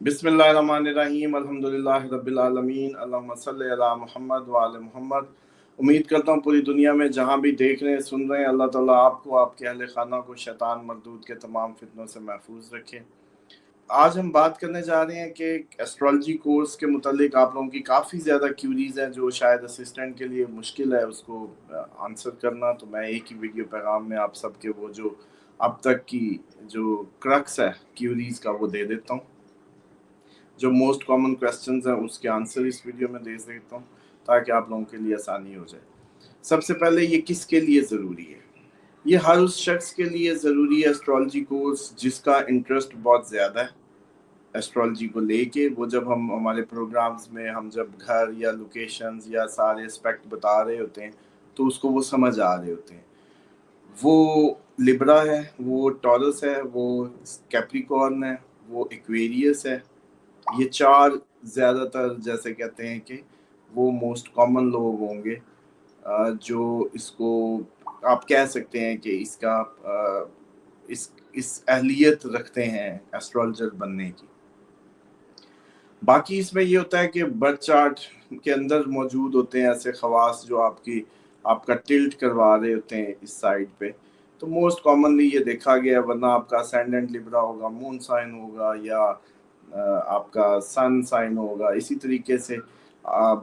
بسم اللہ الرحمن الرحیم، الحمدللہ رب العالمین، اللہم صلی علی محمد وعلی محمد۔ امید کرتا ہوں پوری دنیا میں جہاں بھی دیکھ رہے ہیں سن رہے ہیں، اللہ تعالیٰ آپ کو، آپ کے اہل خانہ کو شیطان مردود کے تمام فتنوں سے محفوظ رکھے۔ آج ہم بات کرنے جا رہے ہیں کہ ایسٹرالوجی کورس کے متعلق آپ لوگوں کی کافی زیادہ کیوریز ہیں جو شاید اسسٹنٹ کے لیے مشکل ہے اس کو آنسر کرنا، تو میں ایک ہی ویڈیو پیغام میں آپ سب کے وہ جو اب تک کی جو کرکس ہے کیوریز کا وہ دے دیتا ہوں۔ جو موسٹ کامن کویسچنز ہیں اس کے آنسر اس ویڈیو میں دے دیتا ہوں تاکہ آپ لوگوں کے لیے آسانی ہو جائے۔ سب سے پہلے یہ کس کے لیے ضروری ہے؟ یہ ہر اس شخص کے لیے ضروری ہے ایسٹرالوجی کورس جس کا انٹرسٹ بہت زیادہ ہے ایسٹرالوجی کو لے کے۔ وہ جب ہم ہمارے پروگرامز میں ہم جب گھر یا لوکیشنز یا سارے اسپیکٹ بتا رہے ہوتے ہیں تو اس کو وہ سمجھ آ رہے ہوتے ہیں۔ وہ لبرا ہے، وہ ٹورس ہے، وہ کیپریکارن ہے، وہ ایکویریس ہے۔ یہ چار زیادہ تر جیسے کہتے ہیں کہ وہ موسٹ کامن لوگ ہوں گے جو اس کو آپ کہہ سکتے ہیں کہ اس کا اس اہلیت رکھتے ہیں ایسٹرالوجر بننے کی۔ باقی اس میں یہ ہوتا ہے کہ برتھ چارٹ کے اندر موجود ہوتے ہیں ایسے خواص جو آپ کا ٹلٹ کروا رہے ہوتے ہیں اس سائڈ پہ، تو موسٹ کامنلی یہ دیکھا گیا، ورنہ آپ کا اسینڈنٹ لبرا ہوگا، مون سائن ہوگا، یا آپ کا سن سائن ہوگا۔ اسی طریقے سے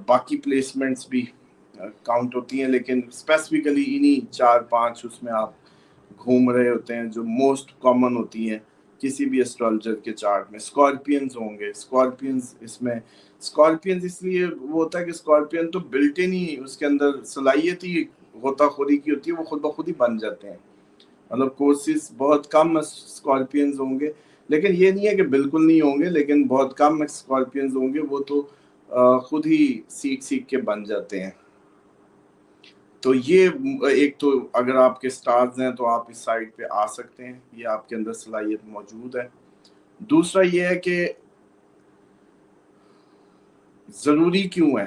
باقی پلیسمنٹس بھی کاؤنٹ ہوتی ہیں، لیکن اسپیسیفکلی انہی 4-5 اس میں آپ گھوم رہے ہوتے ہیں جو موسٹ کامن ہوتی ہیں کسی بھی ایسٹرالوجر کے چارٹ میں۔ اسکارپینز ہوں گے، اسکارپینز اس لیے وہ ہوتا ہے کہ اسکارپین تو بلٹ ان ہی اس کے اندر صلاحیت ہی غوطہ خوری کی ہوتی ہے، وہ خود بخود ہی بن جاتے ہیں۔ مطلب کورسز بہت کم اسکارپینز ہوں گے، لیکن یہ نہیں ہے کہ بالکل نہیں ہوں گے، لیکن بہت کم اسکارپینز ہوں گے، وہ تو خود ہی سیکھ کے بن جاتے ہیں۔ تو یہ ایک تو اگر آپ کے سٹارز ہیں تو آپ اس سائٹ پہ آ سکتے ہیں، یہ آپ کے اندر صلاحیت موجود ہے۔ دوسرا یہ ہے کہ ضروری کیوں ہے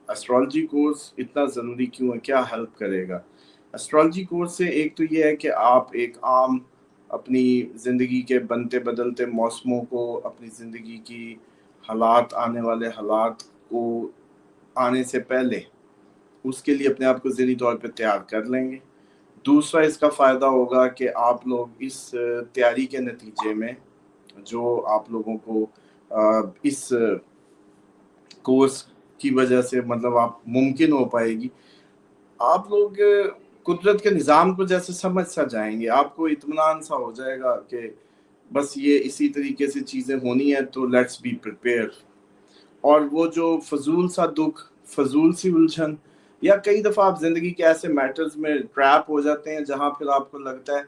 ایسٹرالوجی کورس، اتنا ضروری کیوں ہے، کیا ہیلپ کرے گا ایسٹرالوجی کورس سے؟ ایک تو یہ ہے کہ آپ ایک عام اپنی زندگی کے بنتے بدلتے موسموں کو، اپنی زندگی کی حالات، آنے والے حالات کو آنے سے پہلے اس کے لیے اپنے آپ کو ذہنی طور پہ تیار کر لیں گے۔ دوسرا اس کا فائدہ ہوگا کہ آپ لوگ اس تیاری کے نتیجے میں جو آپ لوگوں کو اس کورس کی وجہ سے مطلب آپ ممکن ہو پائے گی، آپ لوگ قدرت کے نظام کو جیسے سمجھ سا جائیں گے، آپ کو اطمینان سا ہو جائے گا کہ بس یہ اسی طریقے سے چیزیں ہونی ہیں تو لیٹس بی پریپیئر۔ اور وہ جو فضول سا دکھ، فضول سی الجھن، یا کئی دفعہ آپ زندگی کے ایسے میٹرز میں ٹریپ ہو جاتے ہیں جہاں پھر آپ کو لگتا ہے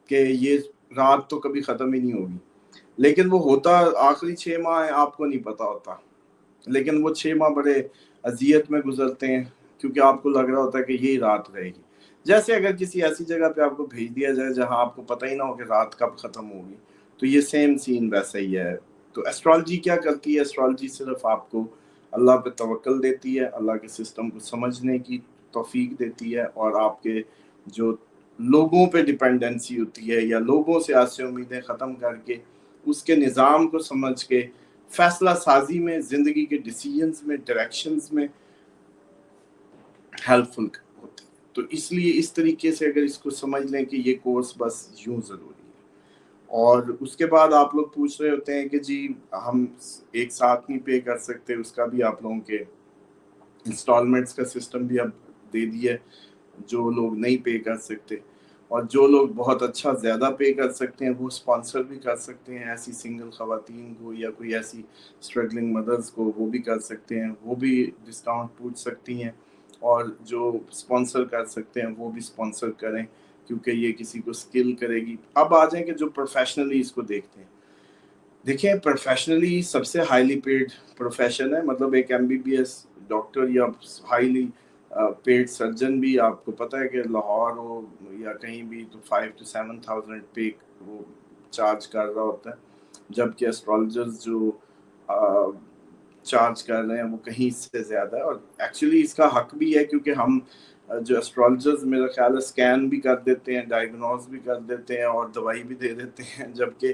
کہ یہ رات تو کبھی ختم ہی نہیں ہوگی، لیکن وہ ہوتا آخری 6 ماہ ہے، آپ کو نہیں پتا ہوتا، لیکن وہ 6 ماہ بڑے اذیت میں گزرتے ہیں کیونکہ آپ کو لگ رہا ہوتا ہے کہ یہی رات رہے گی۔ جیسے اگر کسی ایسی جگہ پہ آپ کو بھیج دیا جائے جہاں آپ کو پتہ ہی نہ ہو کہ رات کب ختم ہوگی، تو یہ سیم سین ویسا ہی ہے۔ تو ایسٹرالوجی کیا کرتی ہے؟ ایسٹرالوجی صرف آپ کو اللہ پہ توکل دیتی ہے، اللہ کے سسٹم کو سمجھنے کی توفیق دیتی ہے، اور آپ کے جو لوگوں پہ ڈپینڈنسی ہوتی ہے یا لوگوں سے آسے امیدیں ختم کر کے اس کے نظام کو سمجھ کے فیصلہ سازی میں، زندگی کے ڈیسیجنز میں، ڈائریکشنز میں ہیلپ فل ہوتی ہے۔ تو اس لیے اس طریقے سے اگر اس کو سمجھ لیں کہ یہ کورس بس یوں ضروری ہے۔ اور اس کے بعد آپ لوگ پوچھ رہے ہوتے ہیں کہ جی ہم ایک ساتھ نہیں پے کر سکتے، اس کا بھی آپ لوگوں کے انسٹالمنٹس کا سسٹم بھی اب دے دیا ہے جو لوگ نہیں پے کر سکتے، اور جو لوگ بہت اچھا زیادہ پے کر سکتے ہیں وہ سپانسر بھی کر سکتے ہیں، ایسی سنگل خواتین کو یا کوئی ایسی اسٹرگلنگ مدرز کو وہ بھی کر سکتے ہیں، وہ بھی ڈسکاؤنٹ پوچھ سکتی ہیں، اور جو سپانسر کر سکتے ہیں وہ بھی سپانسر کریں کیونکہ یہ کسی کو سکل کرے گی۔ اب آ جائیں کہ جو پروفیشنلی اس کو دیکھتے ہیں، دیکھیں پروفیشنلی سب سے ہائیلی پیڈ پروفیشن ہے، مطلب ایک MBBS ڈاکٹر یا ہائیلی پیڈ سرجن بھی آپ کو پتہ ہے کہ لاہور ہو یا کہیں بھی تو 5 to 7,000 پے وہ چارج کر رہا ہوتا ہے، جبکہ اسٹرالوجرز جو چارج کر رہے ہیں وہ کہیں سے زیادہ ہے۔ اور ایکچولی اس کا حق بھی ہے کیونکہ ہم جو اسٹرالوجرز میرا خیال ہے اسکین بھی کر دیتے ہیں، ڈائگنوز بھی کر دیتے ہیں اور دوائی بھی دے دیتے ہیں، جبکہ